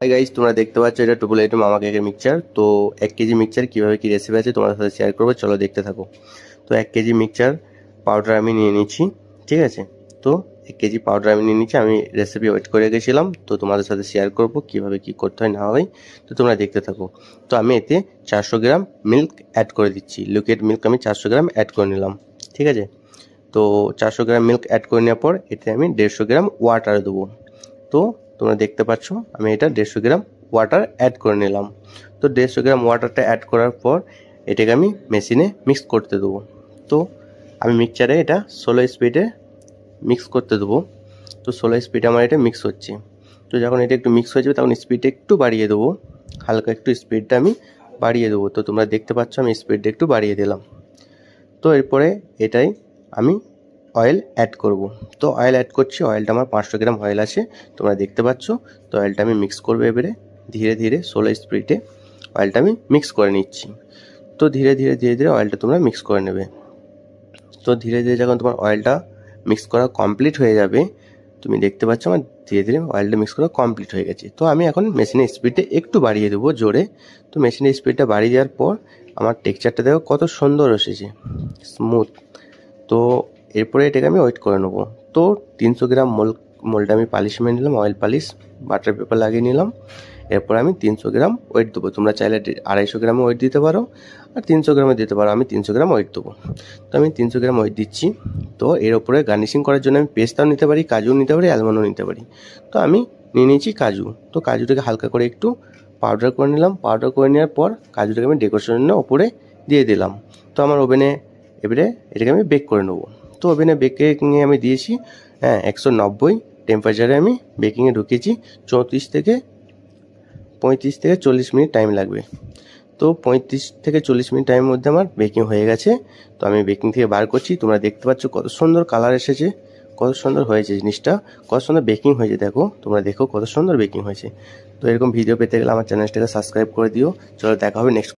Hi guys, তোমরা দেখতে পাচ্ছ এটা টুপুল আইটেম মামা কেকের মিক্সচার। তো 1 কেজি মিক্সচার কীভাবে কী রেসিপি আছে তোমাদের সাথে শেয়ার করবো, চলো দেখতে থাকো। তো 1 কেজি মিক্সচার পাউডার আমি নিয়ে নিচ্ছি, ঠিক আছে। তো 1 কেজি পাউডার আমি নিয়ে নিচ্ছি, আমি রেসিপি ওয়েট করে গেছিলাম, তো তোমাদের সাথে শেয়ার করবো কীভাবে কী করতে হয় না হয়। তো তোমরা দেখতে থাকো। তো আমি এতে 400 গ্রাম মিল্ক অ্যাড করে দিচ্ছি, লিকুইড মিল্ক আমি 400 গ্রাম অ্যাড করে নিলাম, ঠিক আছে। তো 400 গ্রাম মিল্ক অ্যাড করে নেওয়ার পর এতে আমি 150 গ্রাম ওয়াটার দেবো। তো তোমরা দেখতে পাচ্ছ আমি এটা 150 গ্রাম ওয়াটার অ্যাড করে নিলাম। তো 150 গ্রাম ওয়াটারটা অ্যাড করার পর এটাকে আমি মেশিনে মিক্স করতে দেবো। তো আমি মিক্সচারে এটা 16 স্পিডে মিক্স করতে দেবো। তো 16 স্পিডে আমার এটা মিক্স হচ্ছে। তো যখন এটা একটু মিক্স হয়ে যাবে তখন স্পিডটা একটু বাড়িয়ে দেবো, হালকা একটু স্পিডটা আমি বাড়িয়ে দেবো। তো তোমরা দেখতে পাচ্ছ আমি স্পিডটা একটু বাড়িয়ে দিলাম। তো এরপরে এটাই আমি অয়েল অ্যাড করব। তো অয়েল অ্যাড করছি, অয়েলটা আমার 500 গ্রাম অয়েল আছে, তোমরা দেখতে পাচ্ছ। তো অয়েলটা আমি মিক্স করবো, এবারে ধীরে ধীরে 16 স্পিডে অয়েলটা আমি মিক্স করে নিচ্ছি। তো ধীরে ধীরে অয়েলটা তোমরা মিক্স করে নেবে। তো ধীরে ধীরে যখন তোমার অয়েলটা মিক্স করা কমপ্লিট হয়ে যাবে, তুমি দেখতে পাচ্ছ আমার ধীরে ধীরে অয়েলটা মিক্স করা কমপ্লিট হয়ে গেছে। তো আমি এখন মেশিনের স্পিডটা একটু বাড়িয়ে দেবো জোরে। তো মেশিনের স্পিডটা বাড়িয়ে দেওয়ার পর আমার টেক্সচারটা দেখো কত সুন্দর এসেছে, স্মুথ। তো এরপরে এটাকে আমি ওয়েট করে নেবো। তো 300 গ্রাম মোলটা আমি পালিশ মেরে নিলাম, অয়েল পালিশ বাটার পেপার লাগিয়ে নিলাম। এরপর আমি 300 গ্রাম ওয়েট দেবো, তোমরা চাইলে 250 গ্রামও ওয়েট দিতে পারো আর 300 গ্রামও দিতে পারো, আমি 300 গ্রাম ওয়েট দেবো। তো আমি 300 গ্রাম ওয়েট দিচ্ছি। তো এর ওপরে গার্নিশিং করার জন্য আমি পেস্তাও নিতে পারি, কাজুও নিতে পারি, আলমন্ডও নিতে পারি। তো আমি নিয়ে নিয়েছি কাজু। তো কাজুটাকে হালকা করে একটু পাউডার করে নিলাম। পাউডার করে নেওয়ার পর কাজুটাকে আমি ডেকোরেশনের জন্য ওপরে দিয়ে দিলাম। তো আমার ওভেনে এবারে এটাকে আমি বেক করে নেবো। তো ওভেনে বেকিংয়ে আমি দিয়েছি 190 টেম্পারেচারে আমি বেকিংয়ে ঢুকিয়েছি। 35 থেকে 40 মিনিট টাইম লাগবে। তো 35 থেকে 40 মিনিট টাইমের মধ্যে আমার বেকিং হয়ে গেছে। তো আমি বেকিং থেকে বার করছি, তোমরা দেখতে পাচ্ছ কত সুন্দর কালার এসেছে, কত সুন্দর হয়েছে জিনিসটা, কত সুন্দর বেকিং হয়েছে। দেখো, তোমরা দেখো কত সুন্দর বেকিং হয়েছে। তো এরকম ভিডিও পেতে গেলে আমার চ্যানেলটাকে সাবস্ক্রাইব করে দিও। চলো দেখা হবে নেক্সট।